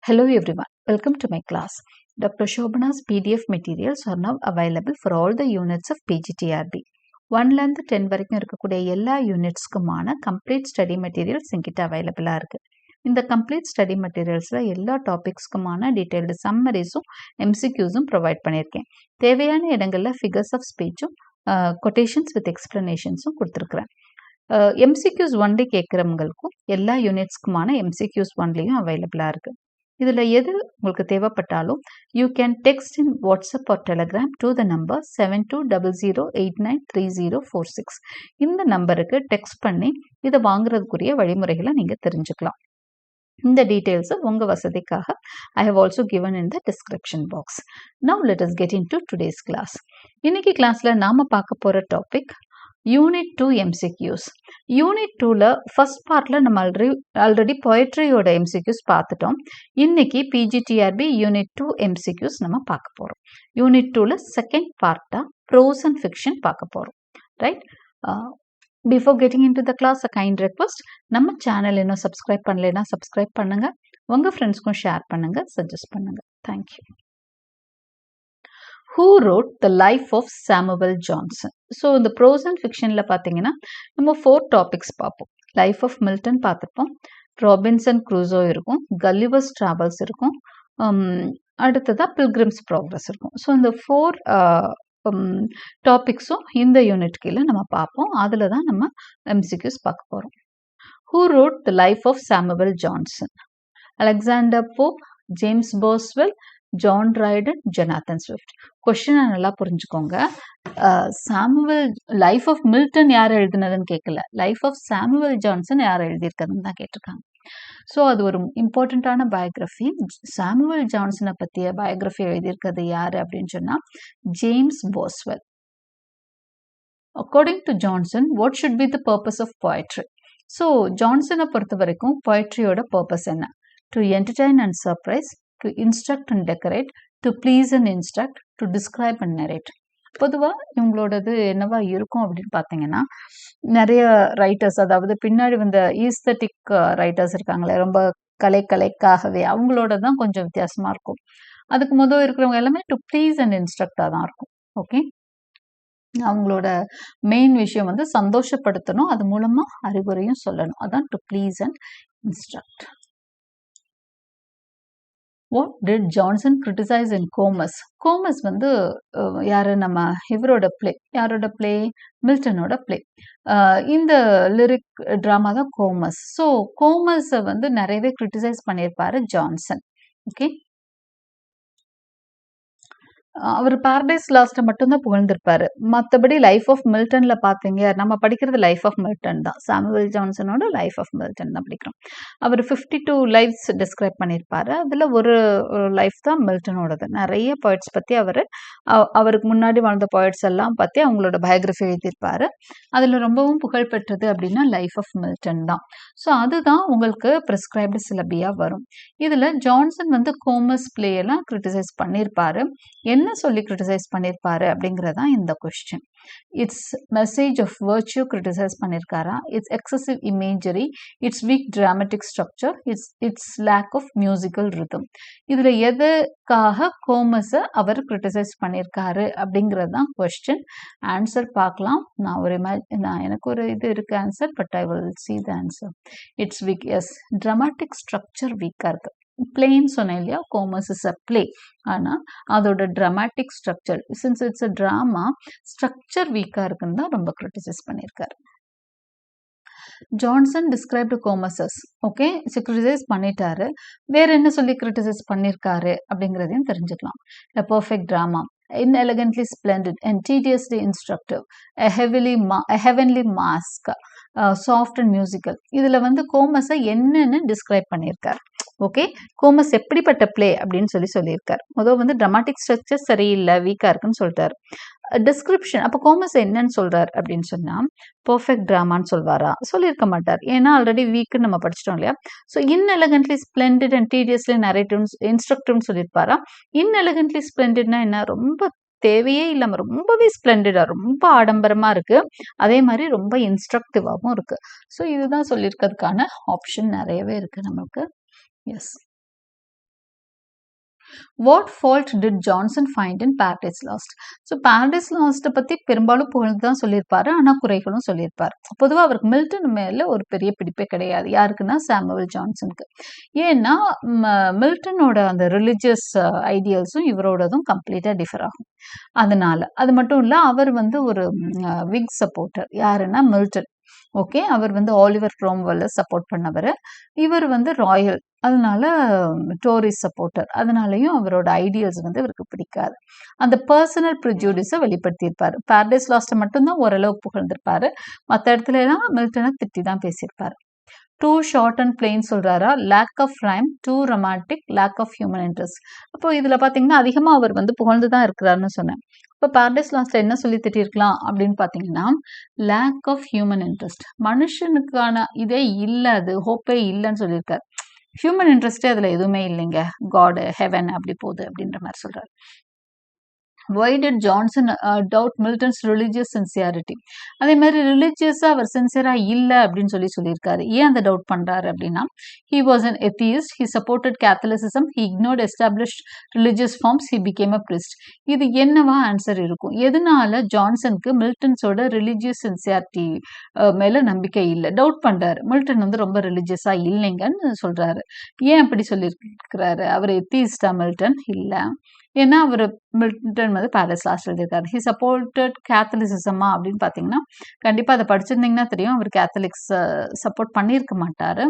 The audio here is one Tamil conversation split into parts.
Hello everyone, welcome to my class. Dr. Shobana's PDF materials are now available for all the units of PGTRB. 1 லேருந்து 10 வரைக்கும் இருக்கக்கூடிய எல்லா யூனிட்ஸ்க்குமான கம்ப்ளீட் ஸ்டடி மெட்டீரியல்ஸ் என்கிட்ட அவைலபிளாக இருக்குது. இந்த கம்ப்ளீட் ஸ்டடி மெட்டீரியல்ஸில் எல்லா டாபிக்ஸ்க்குமான டீட்டெயில்டு சம்மரிஸும் எம்சிக்யூஸும் ப்ரொவைட் பண்ணியிருக்கேன். தேவையான இடங்களில் ஃபிகர்ஸ் ஆஃப் ஸ்பீச்சும் கொட்டேஷன்ஸ் வித் எக்ஸ்ப்ளனேஷன்ஸும் கொடுத்துருக்குறேன். எம்சிக்யூஸ் ஒன்லி கேட்குறவங்களுக்கும் எல்லா யூனிட்ஸ்க்குமான எம்சிக்யூஸ் ஒன்லியும் அவைலபிளாக இருக்குது. இதில் எது உங்களுக்கு தேவைப்பட்டாலும் you can text in WhatsApp R Telegram to the number 7200893046. இந்த நம்பருக்கு டெக்ஸ்ட் பண்ணி இதை வாங்குறதுக்குரிய வழிமுறைகளை நீங்கள் தெரிஞ்சுக்கலாம். இந்த டீட்டெயில்ஸை உங்கள் வசதிக்காக I have also given in the description box. Now let us get into today's class. இன்னைக்கு கிளாஸில் நாம் பார்க்க போகிற டாபிக் யூனிட் 2 MCQs. யூனிட் 2ல ஃபர்ஸ்ட் பார்ட்டில் நம்ம ஆல்ரெடி பொயட்ரியோட MCQs பார்த்துட்டோம். இன்னைக்கு PGTRB யூனிட் 2 MCQs நம்ம பார்க்க போகிறோம். யூனிட் 2ல செகண்ட் பார்ட்டாக ப்ரோஸ் அண்ட் ஃபிக்ஷன் பார்க்க போகிறோம். Right, before getting in to the class a kind request, நம்ம சேனல் இன்னும் சப்ஸ்கிரைப் பண்ணலைன்னா சப்ஸ்கிரைப் பண்ணுங்கள், உங்கள் ஃப்ரெண்ட்ஸ்க்கும் ஷேர் பண்ணுங்கள், சஜஸ்ட் பண்ணுங்கள். Thank you. Who wrote the life of Samuel Johnson? So இந்த ப்ரோஸ் அண்ட் ஃபிக்ஷனில் பார்த்தீங்கன்னா நம்ம 4 டாபிக்ஸ் பார்ப்போம். லைஃப் ஆஃப் மில்டன் பார்த்துப்போம், ராபின்சன் க்ரூசோ இருக்கும், கல்லிவர்ஸ் ட்ராவல்ஸ் இருக்கும், அடுத்ததாக பில்கிரிம்ஸ் ப்ராக்ரஸ் இருக்கும். ஸோ இந்த 4 டாபிக்ஸும் இந்த யூனிட் கீழே நம்ம பார்ப்போம். அதில் தான் நம்ம எம்சிக்யூஸ் பார்க்க போகிறோம். Who wrote the life of Samuel Johnson? Alexander Pope, James Boswell, John ரைடன், Jonathan Swift. கொஸ்டினை நல்லா புரிஞ்சுக்கோங்க. சாமுவல் லைஃப் ஆஃப் மில்டன் யார் எழுதினதுன்னு கேட்கல, லைஃப் ஆஃப் சாமுவல் ஜான்சன் யார் எழுதியிருக்கிறதுன்னு தான் கேட்டிருக்காங்க. ஸோ அது ஒரு இம்பார்ட்டண்ட்டான பயோகிராஃபி. சாமுவல் ஜான்சனை பற்றிய பயோகிராஃபி எழுதியிருக்கிறது யார் அப்படின்னு சொன்னால் James Boswell. According to Johnson, what should be the purpose of poetry? So ஜான்சனை பொறுத்த வரைக்கும் போயட்ரியோட பர்பஸ் என்ன? To entertain and surprise, to instruct and decorate, to please and instruct, to describe and narrate. பொதுவாக இவங்களோடது என்னவா இருக்கும் அப்படின்னு பார்த்தீங்கன்னா, நிறைய ரைட்டர்ஸ், அதாவது பின்னாடி வந்த ஈஸ்தட்டிக் ரைட்டர்ஸ் இருக்காங்களே, ரொம்ப கலைக்காகவே அவங்களோட தான் கொஞ்சம் வித்தியாசமாக இருக்கும். அதுக்கு முதல் இருக்கிறவங்க எல்லாமே டு ப்ளீஸ் அண்ட் இன்ஸ்ட்ரக்டாக தான் இருக்கும். ஓகே, அவங்களோட மெயின் விஷயம் வந்து சந்தோஷப்படுத்தணும், அது மூலமாக அறிவுரையும் சொல்லணும். அதான் to please and instruct. What did Johnson criticize in Comus? Comus வந்து யாரு, நம்ம இவரோட பிளே, யாரோட பிளே, மில்டனோட பிளே. இந்த லிரிக் ட்ராமா தான் கோமஸ். ஸோ கோமஸை வந்து நிறையவே கிரிட்டிசைஸ் பண்ணியிருப்பாரு ஜான்சன். ஓகே, அவர் பாரடைஸ் லாஸ்ட்டை மட்டும்தான் புகழ்ந்திருப்பாரு. மற்றபடி லைஃப் ஆஃப் மில்டனில் பார்த்தீங்க, நம்ம படிக்கிறது லைஃப் ஆஃப் மில்டன் தான், சாமுவல் ஜான்சனோட லைஃப் ஆஃப் மில்டன் தான் படிக்கிறோம். அவர் 52 லைஃப்ஸ் டிஸ்கிரைப் பண்ணியிருப்பாரு. அதில் ஒரு லைஃப் தான் மில்டனோடது. நிறைய போய்ட்ஸ் பற்றி அவருக்கு முன்னாடி வாழ்ந்த போய்ட்ஸ் எல்லாம் பற்றி அவங்களோட பயோகிராஃபி எழுதியிருப்பாரு. அதில் ரொம்பவும் புகழ்பெற்றது அப்படின்னா லைஃப் ஆஃப் மில்டன் தான். ஸோ அதுதான் உங்களுக்கு ப்ரிஸ்கிரைப்டு சிலபியாக வரும். இதில் ஜான்சன் வந்து கோமஸ் பிளேயெல்லாம் கிரிட்டிசைஸ் பண்ணியிருப்பாரு. என்ன சொல்லி கிரிட்டிசைஸ் பண்ணியிருப்பாரு அப்படிங்கிறதான் இந்த question. Its message of virtue criticise பண்ணியிருக்காரா, its excessive imagery, its weak dramatic structure, its lack of musical rhythm. இதில் எதுக்காக கோமஸை அவர் கிரிட்டிசைஸ் பண்ணியிருக்காரு அப்படிங்கிறது தான் கொஸ்டின். ஆன்சர் பார்க்கலாம். எனக்கு ஒரு இது இருக்கு answer, but I will see the answer. It's weak. Yes, dramatic structure வீக்காக இருக்கு. பிளேன்னு சொன்னேன் இல்லையா, கோமஸ் இஸ் அ பிளே, ஆனால் அதோட dramatic structure, since it's a drama, structure வீக்காக இருக்குன்னு தான் ரொம்ப கிரிட்டிசைஸ் பண்ணியிருக்காரு. Johnson described Comus as. Okay, criticise பண்ணிட்டாரு. வேற என்ன சொல்லி கிரிட்டிசைஸ் பண்ணியிருக்காரு அப்படிங்கிறதையும் தெரிஞ்சுக்கலாம். A perfect drama, inelegantly splendid and tediously instructive, a heavenly mask, soft and musical. இதில் வந்து கோமஸை என்னன்னு டிஸ்கிரைப் பண்ணியிருக்காரு. ஓகே, கோமஸ் எப்படிப்பட்ட பிளே அப்படின்னு சொல்லியிருக்காரு. முதல் வந்து ட்ராமாட்டிக் ஸ்ட்ரக்சர் சரியில்லை, வீக்காக இருக்குன்னு சொல்லிட்டாரு. டிஸ்கிரிப்ஷன், அப்போ கோமஸ் என்னன்னு சொல்றாரு அப்படின்னு சொன்னால் பர்ஃபெக்ட் ட்ராமான்னு சொல்வாரா? சொல்லியிருக்க மாட்டார். ஏன்னா ஆல்ரெடி வீக்குன்னு நம்ம படிச்சிட்டோம் இல்லையா. So inelegantly splendid and tediously narrative இன்ஸ்ட்ரக்டிவ்னு சொல்லியிருப்பாரா? இன்எலகன்ட்லி ஸ்பிளெண்டட்னா என்ன, ரொம்ப தேவையே இல்லாமல் ரொம்பவே ஸ்பிளெண்டடா, ரொம்ப ஆடம்பரமாக இருக்கு, அதே மாதிரி ரொம்ப இன்ஸ்ட்ரக்டிவாகவும் இருக்கு. ஸோ இதுதான் சொல்லியிருக்கிறதுக்கான ஆப்ஷன் நிறையவே இருக்கு நமக்கு. Yes. What fault did Johnson find in Paradise Lost? So Paradise லாஸ்ட்டை பற்றி பெரும்பாலும் புகழ்ந்து தான் சொல்லியிருப்பாரு, ஆனால் குறைகளும் சொல்லியிருப்பார். பொதுவாக அவருக்கு மில்டன் மேலே ஒரு பெரிய பிடிப்பே கிடையாது. யாருக்குன்னா சாமுவல் ஜான்சனுக்கு. ஏன்னா மில்டனோட அந்த ரிலிஜியஸ் ஐடியல்ஸும் இவரோடதும் கம்ப்ளீட்டாக டிஃபர் ஆகும். அதனால அது மட்டும் இல்லை, அவர் வந்து ஒரு விக் சப்போர்ட்டர். யாருன்னா மில்டன். ஓகே, அவர் வந்து ஆலிவர் க்ரோம்வெல்லை சப்போர்ட் பண்ணவர். இவர் வந்து ராயல், அதனால டோரி சப்போர்ட்டர். அதனாலையும் அவரோட ஐடியல்ஸ் வந்து இவருக்கு பிடிக்காது. அந்த பர்சனல் ப்ரிஜூடிஸை வெளிப்படுத்தியிருப்பார். பேரடைஸ் லாஸ்ட்டை மட்டும்தான் ஓரளவு புகழ்ந்திருப்பாரு. மற்ற இடத்துல எல்லாம் மில்டனை திட்டி தான் பேசியிருப்பாரு. டூ ஷார்ட் அண்ட் பிளெயின் சொல்றாரா, lack of rhyme, too romantic, lack of human interest. அப்போ இதுல பாத்தீங்கன்னா அதிகமா அவர் வந்து புகழ்ந்து தான் இருக்கிறாருன்னு சொன்னேன். இப்போ பேரடைஸ் லாஸ்ட்ல என்ன சொல்லி திட்டிருக்கலாம் அப்படின்னு பாத்தீங்கன்னா, லேக் ஆஃப் ஹியூமன் இன்ட்ரெஸ்ட், மனுஷனுக்கான இதே இல்லை, அது ஹோப்பே இல்லைன்னு சொல்லியிருக்காரு. ஹியூமன் இன்ட்ரெஸ்டே அதுல எதுவுமே இல்லைங்க, காட் ஹெவன் அப்படி போகுது அப்படின்ற மாதிரி சொல்றாரு. Why did Johnson doubt Milton's religious sincerity? அதே மாதிரி ரிலிஜியஸா அவர் சின்சியரா இல்லை அப்படின்னு சொல்லியிருக்காரு. ஏன் அந்த டவுட் பண்றாரு அப்படின்னா, he was an atheist, he supported Catholicism, he ignored established religious forms, he became a priest. இது என்னவா ஆன்சர் இருக்கும்? எதனால ஜான்சனுக்கு மில்டன்ஸோட ரிலிஜியஸ் சின்சியாரிட்டி மேல நம்பிக்கை இல்லை, டவுட் பண்றாரு. மில்டன் வந்து ரொம்ப ரிலிஜியஸா இல்லைங்கன்னு சொல்றாரு. ஏன் அப்படி சொல்லியிருக்கிறாரு? அவர் எத்தியிஸ்டா மில்டன்? இல்லை. ஏன்னா அவர் மில்டன் வந்து பேரடைஸ் லாஸ்ட் எழுதியிருக்காரு. ஹி சப்போர்ட்டட் கேத்தலிசிசமா அப்படின்னு பார்த்தீங்கன்னா, கண்டிப்பாக அதை படிச்சிருந்தீங்கன்னா தெரியும், அவர் கேத்தலிக்ஸ் சப்போர்ட் பண்ணியிருக்க மாட்டார்.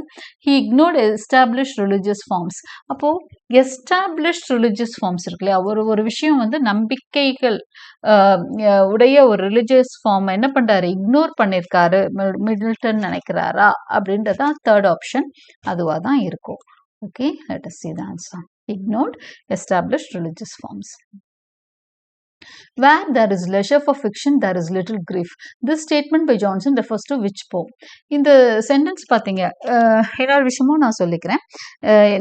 He ignored established religious forms. அப்போது எஸ்டாப்ளிஷ்ட் ரிலிஜியஸ் ஃபார்ம்ஸ் இருக்கு இல்லையா, ஒரு விஷயம் வந்து நம்பிக்கைகள் உடைய ஒரு ரிலிஜியஸ் ஃபார்ம் என்ன பண்ணுறாரு, இக்னோர் பண்ணியிருக்காரு மில்டன் நினைக்கிறாரா அப்படின்றதான் தேர்ட் ஆப்ஷன் அதுவாக தான் இருக்கும். Okay, let us see the answer. Ignored established religious forms. Where there is leisure for fiction, there is little grief. This statement by Johnson refers to which poem? இந்த சென்டென்ஸ் பார்த்தீங்க, இன்னொரு விஷயமும் நான் சொல்லிக்கிறேன்.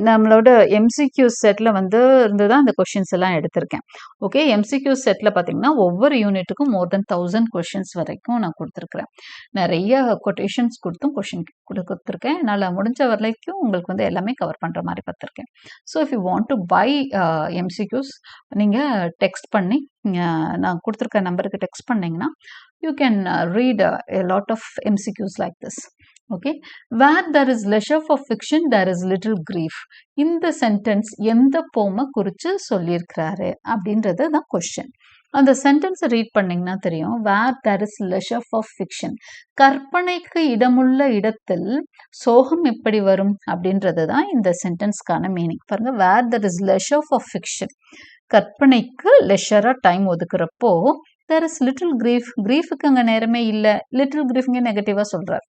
நம்மளோட MCQ செட்டில் வந்து இருந்து தான் அந்த கொஷின்ஸ் எல்லாம் எடுத்திருக்கேன். ஓகே, MCQ செட்டில் பார்த்தீங்கன்னா ஒவ்வொரு யூனிட்டுக்கும் more than 1000 கொஷின்ஸ் வரைக்கும் நான் கொடுத்துருக்குறேன். நிறைய கொட்டேஷன்ஸ் கொடுத்தும் கொஷின் கொடுத்துருக்கேன். என்னால் முடிஞ்ச வரைக்கும் உங்களுக்கு வந்து எல்லாமே கவர் பண்ணுற மாதிரி பார்த்துருக்கேன். So if you want to buy MCQs, நீங்கள் டெக்ஸ்ட் பண்ணி நான் கொடுத்துருக்க நம்பருக்கு டெக்ஸ்ட் பண்ணிங்கன்னா you can read a lot of MCQs like this. Okay, where there is leisure for fiction, there is little grief. இந்த சென்டென்ஸ் எந்த போமை குறித்து சொல்லியிருக்கிறாரு அப்படின்றது தான் கொஸ்டின். அந்த சென்டென்ஸை ரீட் பண்ணிங்கன்னா தெரியும். Where there is leisure for fiction, கற்பனைக்கு இடமுள்ள இடத்தில் சோகம் எப்படி வரும் அப்படின்றது தான் இந்த சென்டென்ஸ்க்கான மீனிங். பாருங்க, where there is leisure for fiction, கற்பனைக்கு லெஷராக டைம் ஒதுக்குறப்போ தேர் இஸ் லிட்டில் கிரீஃப், கிரீஃபுக்கு அங்கே நேரமே இல்லை. லிட்டில் கிரீஃப்ங்க நெகட்டிவாக சொல்கிறார்.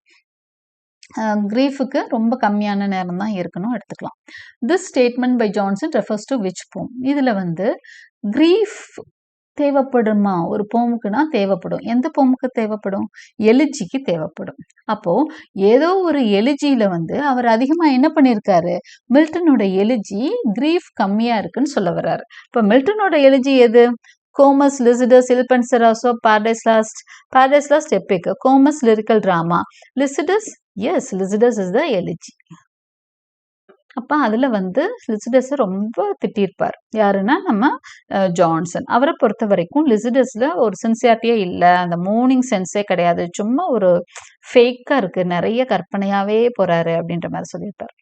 கிரீஃபுக்கு ரொம்ப கம்மியான நேரம் தான் இருக்கணும் எடுத்துக்கலாம். This statement by Johnson refers to which poem? இதில் வந்து கிரீஃப் தேவைப்படுமா ஒரு போமுக்குன்னா தேவைப்படும். எந்த போமுக்கு தேவைப்படும்? எலிஜிக்கு தேவைப்படும். அப்போ ஏதோ ஒரு எலிஜியில வந்து அவர் அதிகமா என்ன பண்ணியிருக்காரு, மில்டனோட எலிஜி கிரீஃப் கம்மியா இருக்குன்னு சொல்ல வர்றாரு. இப்போ மில்டனோட எலிஜி எது? Comus, Lycidas, Il Penseroso, Paradise Lost epic, Comus lyrical drama, Lycidas, yes Lycidas is the elegy. அப்போ அதில் வந்து லிசிடஸை ரொம்ப திட்டியிருப்பார். யாருன்னா நம்ம ஜான்சன். அவரை பொறுத்த வரைக்கும் லிசிடஸில் ஒரு சின்சியாரிட்டியே இல்லை, அந்த மூனிங் சென்ஸே கிடையாது, சும்மா ஒரு ஃபேக்காக இருக்குது, நிறைய கற்பனையாகவே போகிறாரு அப்படின்ற மாதிரி சொல்லியிருப்பார்.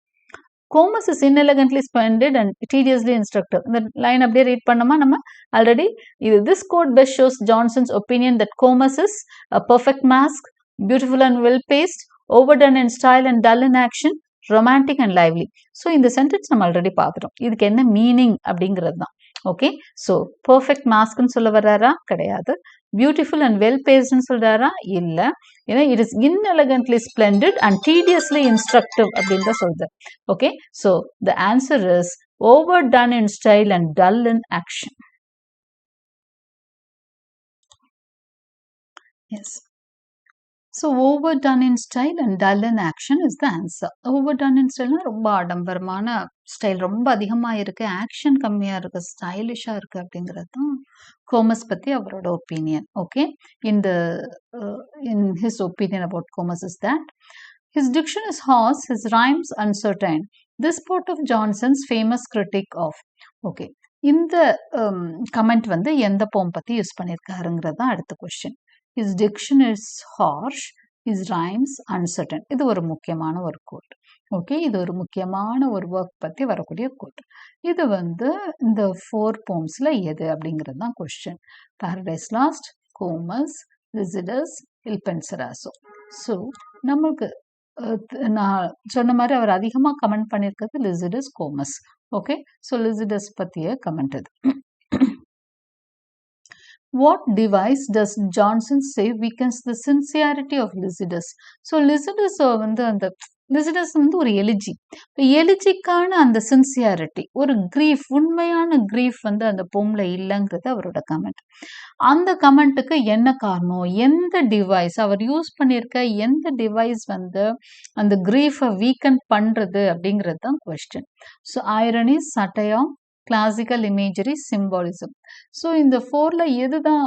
Comus is inelegantly splendid and tediously instructive. இந்த லைன் அப்படியே ரீட் பண்ணோமா நம்ம ஆல்ரெடி. இது this quote best shows Johnson's opinion that Comus is a perfect mask, beautiful and well paced, overdone in style and dull in action, romantic and lively. So இந்த சென்டென்ஸ் நம்ம ஆல்ரெடி பார்த்துட்டோம். இதுக்கு என்ன மீனிங் அப்படிங்கிறது தான். ஓகே, ஸோ பர்ஃபெக்ட் மாஸ்க்னு சொல்ல வர்றாரா? கிடையாது. பியூட்டிஃபுல் அண்ட் வெல் பேஸ்ட்னு சொல்றாரா? இல்லை. ஏன்னா it is inelegantly splendid and tediously instructive அப்படின்னு தான் சொல்றது. Okay, so the answer is overdone in style and dull in action. Yes. So overdone in style and dull in action is the answer. Overdone in style ரொம்ப ஆடம்பரமான ஸ்டைல் ரொம்ப அதிகமாக இருக்குது, ஆக்ஷன் கம்மியாக இருக்குது, ஸ்டைலிஷாக இருக்குது அப்படிங்கிறது தான் கோமஸ் பற்றி அவரோட opinion. Okay, in his opinion about Comus is that His diction is harsh, his rhymes uncertain. This part of Johnson's famous critic of. Okay. இந்த கமெண்ட் வந்து எந்த போம் பத்தி யூஸ் பண்ணியிருக்காருங்கிறது தான் அடுத்த question. His diction is harsh, his rhymes uncertain. இது ஒரு முக்கியமான ஒரு கோட். ஓகே, இது ஒரு முக்கியமான ஒரு ஒர்க் பத்தி வரக்கூடிய கோட். இது வந்து இந்த 4 போம்ஸ்ல எது அப்படிங்கிறது தான் question. Paradise Lost, Comus, Lycidas, Il Penseroso. So நம்மளுக்கு நான் சொன்ன மாதிரி அவர் அதிகமாக கமெண்ட் பண்ணியிருக்கிறது Lycidas, Comus. Okay, so Lycidas பற்றிய கமெண்ட் இது. What device does Johnson say weakens the sincerity of Lycidas? So Lycidas வந்து அந்த Lycidas வந்து ஒரு எலிஜி. எலிஜிக்கான அந்த சின்சியாரிட்டி, ஒரு கிரீஃப், உண்மையான கிரீஃப் வந்து அந்த போம்ல இல்லைங்கிறது அவரோட கமெண்ட். அந்த கமெண்ட்டுக்கு என்ன காரணம், எந்த டிவைஸ் அவர் யூஸ் பண்ணியிருக்க, எந்த டிவைஸ் வந்து அந்த கிரீஃபை வீக்கன் பண்றது அப்படிங்கிறது தான் question. So irony, satire, classical imagery, symbolism. So இந்த 4ல எதுதான்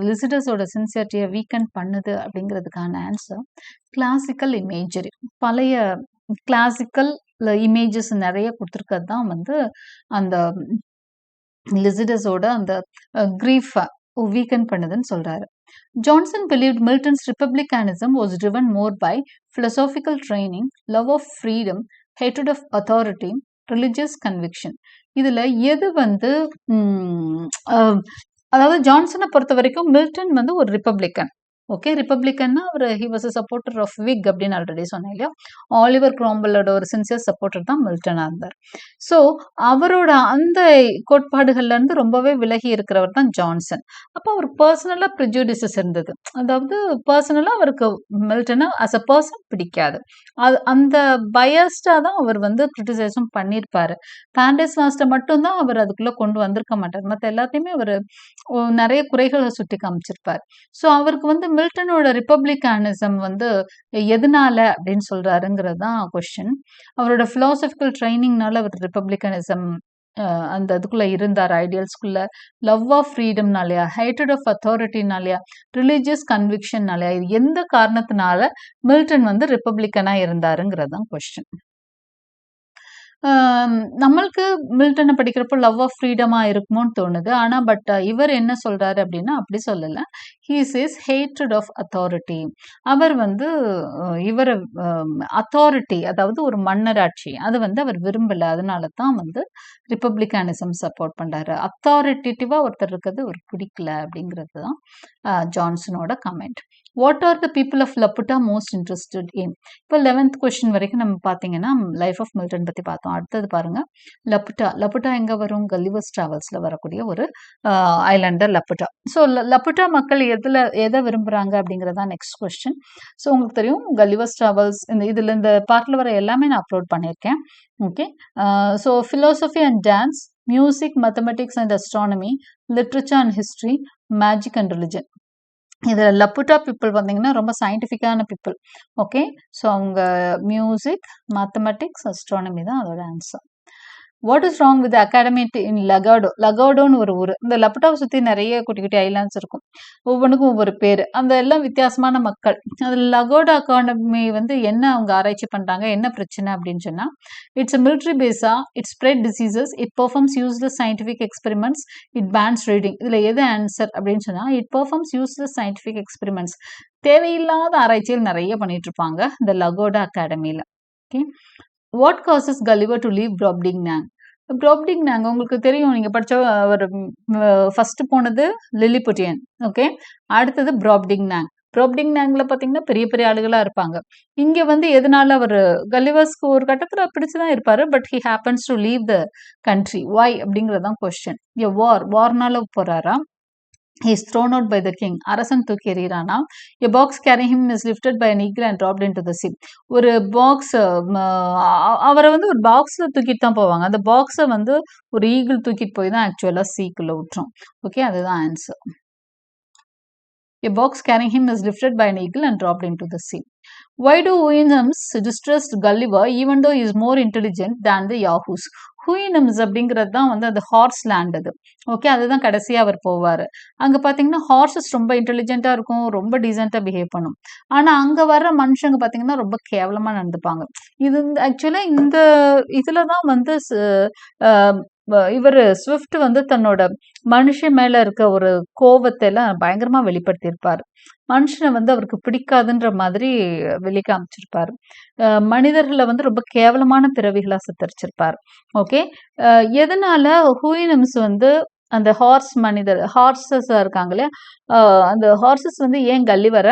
லிசிடஸோட சின்சியரிட்டியை வீக்கன் பண்ணுது அப்படிங்கிறதுக்கான ஆன்சர் கிளாசிக்கல் இமேஜரி. பழைய கிளாசிக்கல் இமேஜஸ் நிறைய கொடுத்துருக்கிறது தான் வந்து அந்த லிசிடஸோட அந்த கிரீஃபை வீக்கன் பண்ணுதுன்னு சொல்றாரு. Johnson believed Milton's republicanism was driven more by philosophical training, love of freedom, hatred of authority, religious conviction. இதுல எது வந்து அதாவது ஜான்சனை பொறுத்த வரைக்கும் மில்டன் வந்து ஒரு ரிப்பப்ளிக்கன். ஓகே, ரிப்பப்ளிக்கன்னா அவர் he was a supporter of Whig அப்படின்னு ஆல்ரெடி சொன்னேன் இல்லையா. ஆலிவர் கிராம்பலோட ஒரு சின்சியர் சப்போர்ட்டர் தான் மில்டனா இருந்தார். ஸோ அவரோட அந்த கோட்பாடுகள்ல இருந்து ரொம்பவே விலகி இருக்கிறவர் தான் ஜான்சன். அப்போ அவர் பர்சனலா ப்ரிஜுடிசஸ் இருந்தது. அதாவது பர்சனலா அவருக்கு மில்டனை அஸ் அ பர்சன் பிடிக்காது. அந்த பயஸ்டா தான் அவர் வந்து கிரிட்டிசைஸும் பண்ணியிருப்பாரு. பாரடைஸ் லாஸ்ட்டை மட்டும்தான் அவர் அதுக்குள்ள கொண்டு வந்திருக்க மாட்டார். மற்ற எல்லாத்தையுமே அவர் நிறைய குறைகளை சுட்டி காமிச்சிருப்பார். ஸோ அவருக்கு வந்து மில்டனோட ரிப்பப்ளிகானிசம் வந்து எதனால அப்படின்னு சொல்றாருங்கிறது தான் கொஸ்டின். அவரோட பிலாசபிக்கல் ட்ரைனிங்னால அவர் ரிப்பப்ளிகானிசம் அந்த இதுக்குள்ள இருந்தார், ஐடியல்ஸ்குள்ள. லவ் ஆஃப் ஃப்ரீடம்னாலயா, ஹேட்ரட் ஆஃப் அத்தாரிட்டினாலயா, ரிலீஜியஸ் கன்விக்ஷன்னாலயா, இது எந்த காரணத்தினால மில்டன் வந்து ரிப்பப்ளிக்கனா இருந்தாருங்கிறது தான் கொஸ்டின். நம்மளுக்கு மில்டனை படிக்கிறப்போ லவ் ஆஃப் ஃப்ரீடமா இருக்குமோன்னு தோணுது. ஆனா பட் இவர் என்ன சொல்றாரு அப்படின்னா அப்படி சொல்லல. He says hatred of authority. அவர் வந்து இவர் அத்தாரிட்டி, அதாவது ஒரு மன்னராட்சி, அது வந்து அவர் விரும்பல. அதனால தான் வந்து ரிப்பப்ளிகானிசம் சப்போர்ட் பண்றாரு. அத்தாரிட்டேட்டிவா ஒருத்தர் இருக்கிறது ஒரு பிடிக்கல அப்படிங்கிறது தான் ஜான்சனோட comment. What are the people of Laputa most interested in? இப்போ 11th கொஸ்டின் வரைக்கும் நம்ம பார்த்தீங்கன்னா லைஃப் ஆஃப் மில்டன் பத்தி பார்த்தோம். அடுத்தது பாருங்க லப்புட்டா. லப்புட்டா எங்க வரும்? கல்லிவர்ஸ் டிராவல்ஸ்ல வரக்கூடிய ஒரு ஐலாண்டர் லப்புட்டா. ஸோ லப்புட்டா மக்கள் எதை விரும்புறாங்க அப்படிங்கறதா நெக்ஸ்ட் கொஸ்டின். ஸோ உங்களுக்கு தெரியும் கல்லிவர்ஸ் டிராவல்ஸ் இந்த பார்ட்ல வர எல்லாமே நான் அப்லோட் பண்ணியிருக்கேன். Okay, so philosophy and dance, music, mathematics and astronomy, literature and history, magic and religion. இதில் லப்புட்டா பீப்புள் பார்த்தீங்கன்னா ரொம்ப சயின்டிஃபிக்கான பீப்புள். ஓகே, ஸோ அவங்க மியூசிக், மேத்தமெட்டிக்ஸ், அஸ்ட்ரானமி தான் அதோட answer. What is wrong with academy in Lagado? லகாடோன்னு ஒரு ஊர். இந்த லப்புட்டாவை சுற்றி நிறைய குட்டி குட்டி ஐலாண்ட்ஸ் இருக்கும். ஒவ்வொன்றுக்கும் ஒவ்வொரு பேர். அந்த எல்லாம் வித்தியாசமான மக்கள். அதில் லகோடோ அகாடமி வந்து என்ன அவங்க ஆராய்ச்சி பண்ணுறாங்க, என்ன பிரச்சனை அப்படின்னு சொன்னால், இட்ஸ் அ மிலிட்ரி பேஸா, it spread diseases, it performs useless scientific experiments, it bans reading. இதில் எது ஆன்சர் அப்படின்னு சொன்னால், it performs useless scientific experiments. தேவையில்லாத ஆராய்ச்சிகள் நிறைய பண்ணிட்டு இருப்பாங்க இந்த லகோடா அகாடமியில். Okay, what causes Gulliver to leave Brobdingnag? Brobdingnag உங்களுக்கு தெரியும், நீங்க படிச்ச ஒரு ஃபர்ஸ்ட் போனது லில்லிபுட்டியன். ஓகே, அடுத்தது ப்ராப்டிங்னாங். ப்ராப்டிங்னாங்ல பாத்தீங்கன்னா பெரிய பெரிய ஆளுகளா இருப்பாங்க. இங்க வந்து எதனால அவர் கலிவர்ஸ்க்கு ஒரு கட்டத்துல பிடிச்சுதான் இருப்பாரு. But he happens to leave the country. Why அப்படிங்கறதான் கொஸ்டின். வார்னால போறாரா? He is thrown out by the king. அரசன் தூக்கி எறிகிறானா? A box carrying him is lifted by an eagle and dropped into the sea. ஒரு பாக்ஸ், அவரை வந்து ஒரு பாக்ஸ்ல தூக்கிட்டு தான் போவாங்க. அந்த பாக்ஸை வந்து ஒரு ஈகிள் தூக்கிட்டு போய் தான் ஆக்சுவலா சீக்குள்ள விட்டுரும். ஓகே, அதுதான் answer. A box carrying him is lifted by an eagle and dropped into the sea. Why do Williams distrust Gulliver even though he is more intelligent than the Yahoos? ஹூயினம்ஸ் அப்படிங்கிறது தான் வந்து அந்த ஹார்ஸ் லேண்ட் அது. ஓகே. அதுதான் கடைசியா அவர் போவாரு. அங்க பார்த்தீங்கன்னா, ஹார்ஸஸ் ரொம்ப இன்டெலிஜென்ட்டா இருக்கும். ரொம்ப டீசென்ட்டா பிஹேவ் பண்ணும். ஆனா, அங்க வர்ற மனுஷங்க பார்த்தீங்கன்னா, ரொம்ப கேவலமா நடந்துப்பாங்க. இது வந்து ஆக்சுவலா இந்த இதுல தான் வந்து அ இவரு ஸ்விஃப்ட் வந்து தன்னோட மனுஷன் மேல இருக்க ஒரு கோவத்த எல்லாம் பயங்கரமா வெளிப்படுத்தியிருப்பாரு. மனுஷன வந்து அவருக்கு பிடிக்காதுன்ற மாதிரி வெளி காமிச்சிருப்பாரு. மனிதர்கள வந்து ரொம்ப கேவலமான பிறவிகளா சித்தரிச்சிருப்பாரு. ஓகே. அ எதனால ஹூயினம்ஸ் வந்து அந்த ஹார்ஸஸா இருக்காங்க இல்லையா? அ அந்த ஹார்ஸஸ் வந்து ஏன் கல்லிவர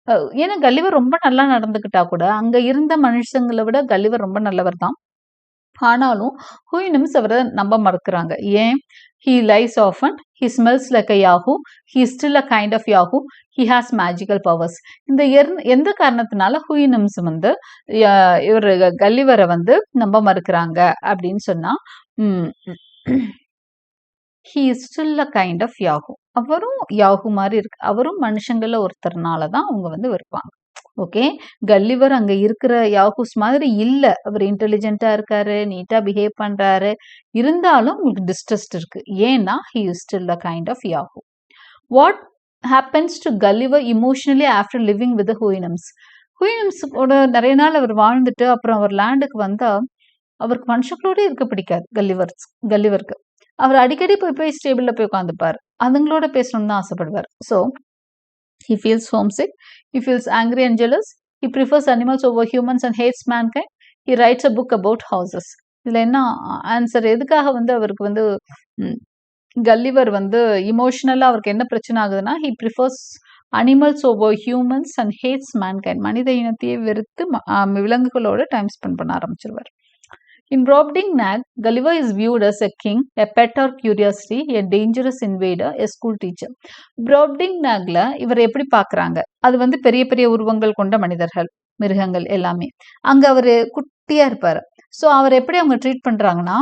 அ ஏன்னா கல்லிவர் ரொம்ப நல்லா நடந்துக்கிட்டா கூட, அங்க இருந்த மனுஷங்கள விட கல்லிவர் ரொம்ப நல்லவர் தான். ஆனாலும் ஹூயினம்ஸ் அவர நம்ப மறுக்கிறாங்க. ஏன்? "He lies often, he smells like a Yahoo, he is still a kind of Yahoo, he has magical powers." இந்த எந்த காரணத்தினால ஹூயினம்ஸ் வந்து ய இவரு கல்லிவர வந்து நம்ப மறுக்கிறாங்க அப்படின்னு சொன்னா, ம். He is still a kind of Yahoo. அவரும் யாஹூ மாரி இருக்கு. அவரும் மனுஷங்கள்ல ஒருத்தர்னால தான் அவங்க வந்து வெறுப்பாங்க. ஓகே. கல்லிவர் அங்க இருக்கிற யாஹூஸ் மாதிரி இல்ல. அவர் இன்டெலிஜென்ட்டா இருக்காரு, நீட்டா பிஹேவ் பண்றாரு. இருந்தாலும் உங்களுக்கு டிஸ்ட்ரஸ்ட் இருக்கு. ஏன்னா, he is still a kind of Yahoo. What happens to Gulliver emotionally after living with the Houyhnhnms? Houyhnhnms கூட நெறைய நாள் அவர் வாழ்ந்துட்டு, அப்புறம் அவர் லேண்டுக்கு வந்தா, அவருக்கு மனுஷங்களோடயே இருக்க பிடிக்காது கல்லிவருக்கு. அவர் அடிக்கடி போய் போய் ஸ்டேபிள்ல போய் உட்காந்துப்பாரு. அதுங்களோட பேசணும்னு தான் ஆசைப்படுவார். So he feels homesick, he feels angry and jealous, he prefers animals over humans and hates mankind, he writes a book about houses. இதுல என்ன ஆன்சர்? எதுக்காக வந்து அவருக்கு வந்து ம், கல்லிவர் வந்து இமோஷனலா அவருக்கு என்ன பிரச்சனை ஆகுதுன்னா, he prefers animals over humans and hates mankind. மனித இனத்தையே வெறுத்து விலங்குகளோட டைம் ஸ்பெண்ட் பண்ண ஆரம்பிச்சிருவார். In Brobdingnag, Gulliver is viewed as a king, a pet or curiosity, a dangerous invader, a school teacher. Brobdingnagல இவர் எப்படி பார்க்குறாங்க? அது வந்து பெரிய பெரிய உருவங்கள் கொண்ட மனிதர்கள், மிருகங்கள் எல்லாமே. அங்க அவரு குட்டியா இருப்பாரு. ஸோ அவர எப்படி அவங்க ட்ரீட் பண்றாங்கன்னா,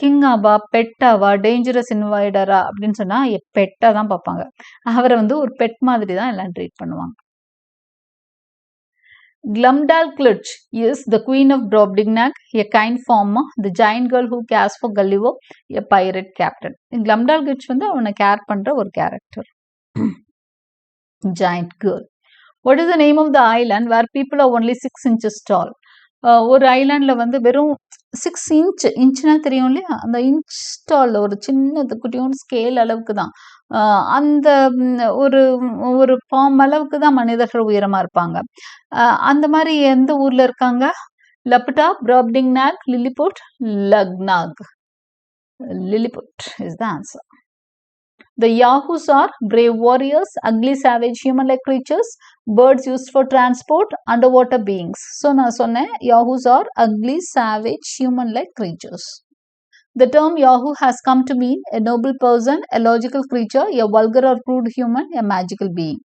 கிங்காவா, பெட்டாவா, டேஞ்சரஸ் இன்வைடரா அப்படின்னு சொன்னா பெட்டா தான் பார்ப்பாங்க. அவர வந்து ஒரு பெட் மாதிரி தான் எல்லாம் ட்ரீட் பண்ணுவாங்க. Glumdalclitch is the queen of Brobdingnag, a kind farmer, the giant girl who cares for Gulliver, a pirate captain. Glumdalclitch வந்து அவனை கேர் பண்ற ஒரு character. Giant girl. What is the name of the island where people are only 6 inches tall? ஒரு ஐலாண்ட்ல வந்து வெறும் 6 இன்ச்னா தெரியும் இல்லையா? அந்த இன்ச் டால் ஒரு சின்னது குட்டியோண்டு ஸ்கேல் அளவுக்கு தான். அந்த ஒரு ஒரு பாம் அளவுக்கு தான் மனிதர்கள் உயரமா இருப்பாங்க. அந்த மாரி எந்த ஊர்ல இருக்காங்க? Laputa, Brobdingnag, Lilliput, Luggnagg. Lilliput is the answer. The Yahoos are brave warriors, ugly savage human-like creatures, birds used for transport, underwater beings. So நான் சொன்னேன் Yahoos are ugly savage human-like creatures. The term Yahoo has come to mean a noble person, a logical creature, a vulgar or crude human, a magical being.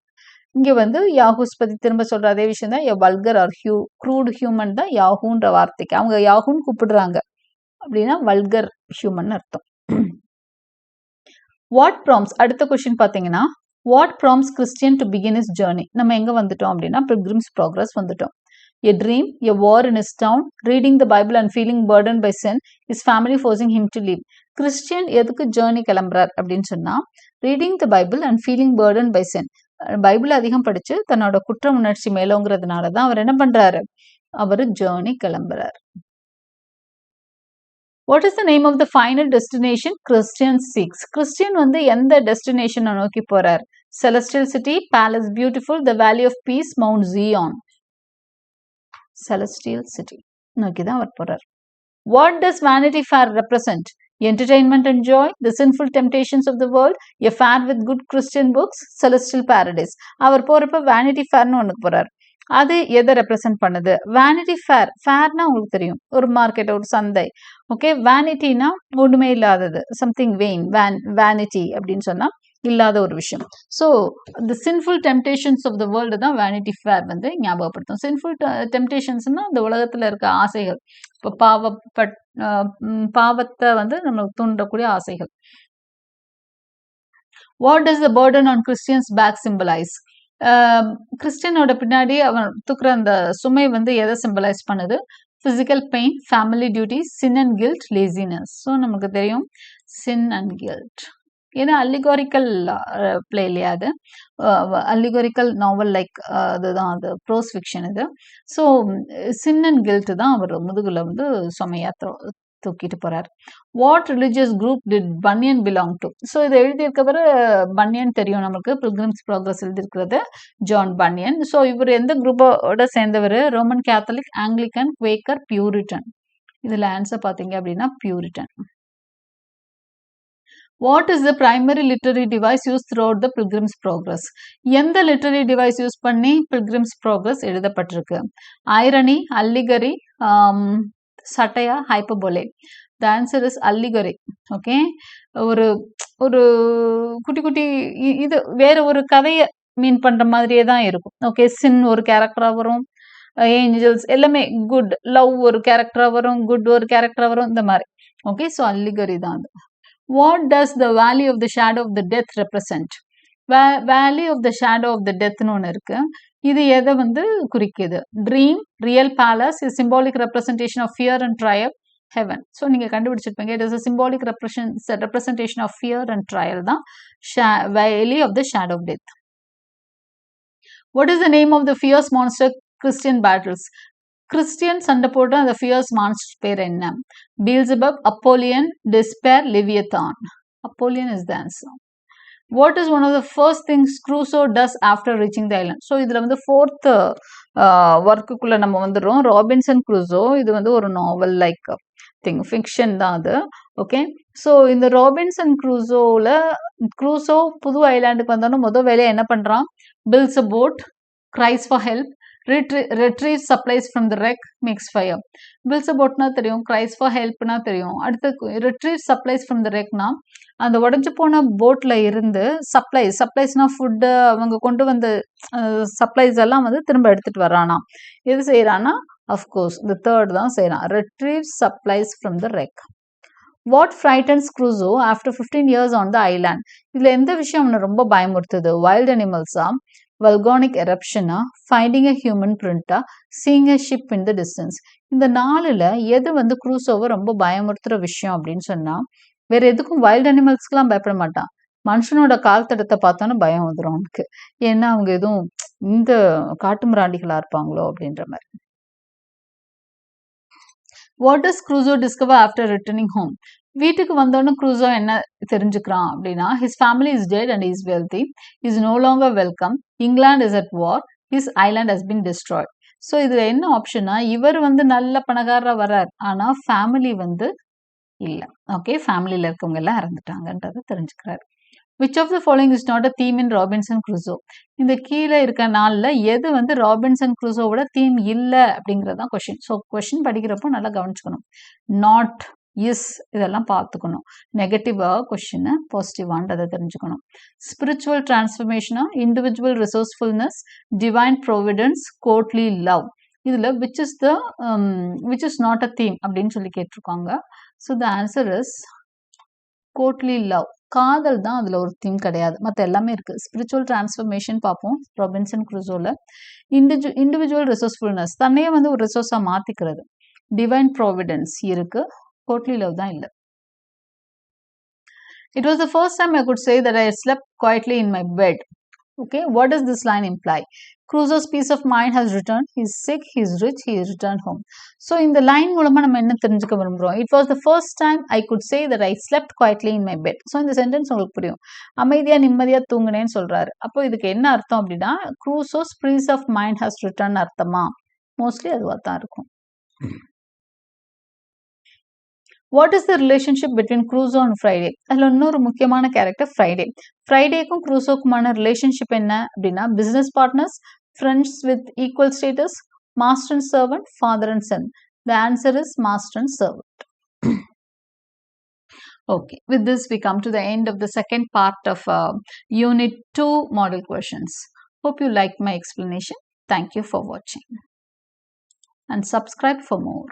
இங்க வந்து யாஹூஸ் பத்தி திரும்ப சொல்ற அதே விஷயம் தான். வல்கர் ஆர் க்ரூட் ஹியூமன் தான் யாஹூன்ற வார்த்தைக்கு அவங்க யாஹூன்னு கூப்பிடுறாங்க அப்படின்னா வல்கர் ஹியூமன் அர்த்தம். வாட் ப்ராம்ஸ் அடுத்த கொஸ்டின் பார்த்தீங்கன்னா, what prompts Christian to begin his journey? நம்ம எங்க வந்துட்டோம் அப்படின்னா பில்கிரிம்ஸ் ப்ராக்ரஸ் வந்துட்டோம். A dream, a war in his town, reading the Bible and feeling burdened by sin, his family forcing him to leave. Christian எதுக்கு ஜேர்னி கிளம்புறார் அப்படின்னு சொன்னா, reading the Bible and feeling burden by sin. Bible அதிகம் படிச்சு தன்னோட குற்ற உணர்ச்சி மேலோங்கிறதுனால தான் அவர் என்ன பண்றாரு? அவரு ஜேர்னி கிளம்புறாரு. What is the name of the final destination Christian seeks? Christian வந்து எந்த டெஸ்டினேஷனை நோக்கி போறார்? Celestial city, palace beautiful, the valley of peace, Mount Zion. Celestial city நோக்கி தான் அவர் போறார். What does vanity fair represent? Entertainment and joy, the sinful temptations of the world, a fair with good Christian books, celestial paradise. அவர் போறப்ப வேனிட்டி ஃபேர்னு ஒன்று போறார். அது எதை ரெப்ரசென்ட் பண்ணுது? வேனிட்டி ஃபேர்னா உங்களுக்கு தெரியும், ஒரு மார்க்கெட், ஒரு சந்தை. ஓகே. வேனிட்டினா ஒண்ணுமே இல்லாதது, சம்திங் வெயின், வேனிட்டி அப்படின்னு சொன்னா இல்லாத ஒரு விஷயம். So the sinful temptations of the world தான் வேனிட்டி ஃபேர் வந்து ஞாபகப்படுத்தும். சின்ஃபுல் டெம்டேஷன்ஸ்னா இந்த உலகத்துல இருக்க ஆசைகள், இப்போ பாவத்தை வந்து நம்மளுக்கு தூண்டக்கூடிய ஆசைகள். What does the burden on Christian's back symbolise? கிறிஸ்டியனோட பின்னாடி அவன் தூக்குற அந்த சுமை வந்து எதை சிம்பலைஸ் பண்ணுது? physical pain, family duties, sin and guilt, laziness. So நமக்கு தெரியும் sin and guilt. ஏன்னா அல்லிகாரிக்கல் பிளே இல்லையா அது, அல்லிகாரிக்கல் நாவல் லைக் அதுதான், அது ப்ரோஸ் ஃபிக்ஷன் இது. ஸோ சின் அண்ட் கில்ட் தான் அவர் முதுகுல வந்து சுமையா தூக்கிட்டு போறார். What religious group did Bunyan belong to? So இதை எழுதியிருக்கவர் பன்யன் தெரியும் நமக்கு, பில்கிரிம்ஸ் ப்ராக்ரஸ் எழுதியிருக்கிறது ஜான் பன்யன். ஸோ இவர் எந்த குரூப்போட சேர்ந்தவர்? Roman Catholic, Anglican, Quaker, Puritan. இதுல ஆன்சர் பார்த்தீங்க அப்படின்னா Puritan. What is the primary literary device used throughout the Pilgrim's Progress? எந்த literary device யூஸ் பண்ணி Pilgrim's Progress எழுதப்பட்டிருக்கு? Irony, allegory, satire, hyperbole. The answer is allegory. Okay, ஒரு ஒரு குட்டி குட்டி இது வேற ஒரு கதையை மீன் பண்ற மாதிரியே தான் இருக்கும். ஓகே, சின் ஒரு கேரக்டரா வரும், ஏஞ்சல்ஸ் எல்லாமே குட், லவ் ஒரு கேரக்டரா வரும், குட் ஒரு கேரக்டரா வரும், இந்த மாதிரி. ஓகே, ஸோ அல்லிகரி தான் அது. What does the valley of the shadow of the death represent? Valley of the shadow of the death னு ஒன்று இருக்கு. இது எதை வந்து குறிக்குது? Dream, real palace, is symbolic representation of fear and trial, heaven. So நீங்க கண்டுபிடிச்சிருப்பீங்க, it is a symbolic representation of fear and trial தான் valley of the shadow of death. What is the name of the fierce monster Christian battles? Christian சண்டை போட்டு அந்த ஃபியர்ஸ் மான்ஸ்டர் பேர் என்ன? Beelzebub, Apollyon, despair, Leviathan. Apollyon is the answer. What is one of the first things Crusoe does after reaching the island? So இதுல வந்து ஃபோர்த் ஒர்க்குக்குள்ள நம்ம வந்துடுறோம். ராபின்சன் க்ரூசோ, இது வந்து ஒரு நாவல் லைக் திங், ஃபிக்ஷன் தான் அது. ஓகே, ஸோ இந்த ராபின்சன் க்ரூசோ புது ஐலாண்டுக்கு வந்தோன்னா முதல் வேலையை என்ன பண்றான்? Builds a boat, cries for help, retrieves supplies from the wreck, makes fire. builds a boatனா தெரியும், cries for helpனா தெரியும். அடுத்து retrieves supplies from the wreckனா அந்த உடஞ்சு போன போட்ல இருந்து சப்ளைஸ்னா ஃபுட்டு அவங்க கொண்டு வந்த சப்ளைஸ் எல்லாம் வந்து திரும்ப எடுத்துட்டு வர்றானா. எது செய்யறானா? அஃப்கோர்ஸ் இந்த தேர்ட் தான் செய்யறான், retrieves supplies from the wreck. What frightens Crusoe after 15 years on the island? இதுல எந்த விஷயம் அவனை ரொம்ப பயமுறுத்துது? wild animals-ஆ, volcanic eruption-ஆ, finding a human print-ஆ, seeing a ship in the distance. இந்த நாலுல எது வந்து க்ரூசோவை ரொம்ப பயமுறுத்துற விஷயம் அப்படின்னு சொன்னா, வேற எதுக்கும் வைல்ட் அனிமல்ஸ்க்குலாம் பயப்பட மாட்டான், மனுஷனோட கால் தடத்தை பார்த்தோன்னு பயம் வந்துடும் அவனுக்கு. ஏன்னா அவங்க எதுவும் இந்த காட்டு மிராண்டிகளா இருப்பாங்களோ அப்படின்ற மாதிரி. What does Crusoe discover after returning home? வீட்டுக்கு வந்தோன்னு க்ரூசோ என்ன தெரிஞ்சுக்கிறான் அப்படின்னா, his family is dead and he is wealthy, he is no longer welcome, England is at war, his island has been destroyed. So இதுல என்ன ஆப்ஷனா, இவர் வந்து நல்ல பணக்காரரா வர்றார், ஆனா ஃபேமிலி வந்து இல்லை. ஓகே, ஃபேமிலியில இருக்கவங்க எல்லாம் இறந்துட்டாங்கன்றத தெரிஞ்சுக்கிறாரு. Which of the following is not a theme in Robinson Crusoe? இந்த கீழே இருக்க நாள்ல எது வந்து ராபின்சன் க்ரூசோவோட தீம் இல்லை அப்படிங்கறதான் கொஸ்டின். ஸோ கொஸ்டின் படிக்கிறப்போ நல்லா கவனிச்சுக்கணும். நாட், இஸ் இதெல்லாம் பார்த்துக்கணும். நெகட்டிவா கொஸ்டின், பாசிட்டிவான்றதை தெரிஞ்சுக்கணும். ஸ்பிரிச்சுவல் டிரான்ஸ்ஃபர்மேஷனா, individual resourcefulness, divine providence, courtly love. இதுல which is not a theme அப்படின்னு சொல்லி கேட்டிருக்காங்க. So the answer is courtly love. காதல் தான் அதுல ஒரு தீம் கிடையாது, மற்ற எல்லாமே இருக்கு. ஸ்பிரிச்சுவல் டிரான்ஸ்ஃபர்மேஷன் பார்ப்போம் ராபின்சன் க்ரூசோல. இண்டிவிஜுவல் ரிசோர்ஸ்ஃபுல்னஸ், தன்னையே வந்து ஒரு ரிசோர்ஸா மாத்திக்கிறது. டிவைன் ப்ரோவிடன்ஸ் இருக்கு, கோர்ட்லி லவ் தான் இல்லை. It was the first time I could say that I had slept quietly in my bed. Okay, what does this line imply? Crusoe's peace of mind has returned. He is sick, he is rich, he is returned home. So இந்த லைன் மூலமா நம்ம என்ன தெரிஞ்சுக்க விரும்புறோம்? It was the first time I could say that I slept quietly in my bed. So இந்த சென்டென்ஸ் உங்களுக்கு புரியும், அமைதியா நிம்மதியா தூங்குனேன்னு சொல்றாரு. அப்போ இதுக்கு என்ன அர்த்தம் அப்படின்னா, Crusoe's peace of mind has returned அர்த்தமா? மோஸ்ட்லி அதுவா தான் இருக்கும். What is the relationship between Crusoe and Friday? அதில் இன்னொரு முக்கியமான கேரக்டர் ஃப்ரைடே. ஃப்ரைடேக்கும் க்ரூசோக்குமான ரிலேஷன்ஷிப் என்ன அப்படின்னா, business partners, friends with equal status, master and servant, father and son. The answer is master and servant. Okay, with this we come to the end of the second part of Unit 2 model questions. Hope you liked my explanation. Thank you for watching and subscribe for more.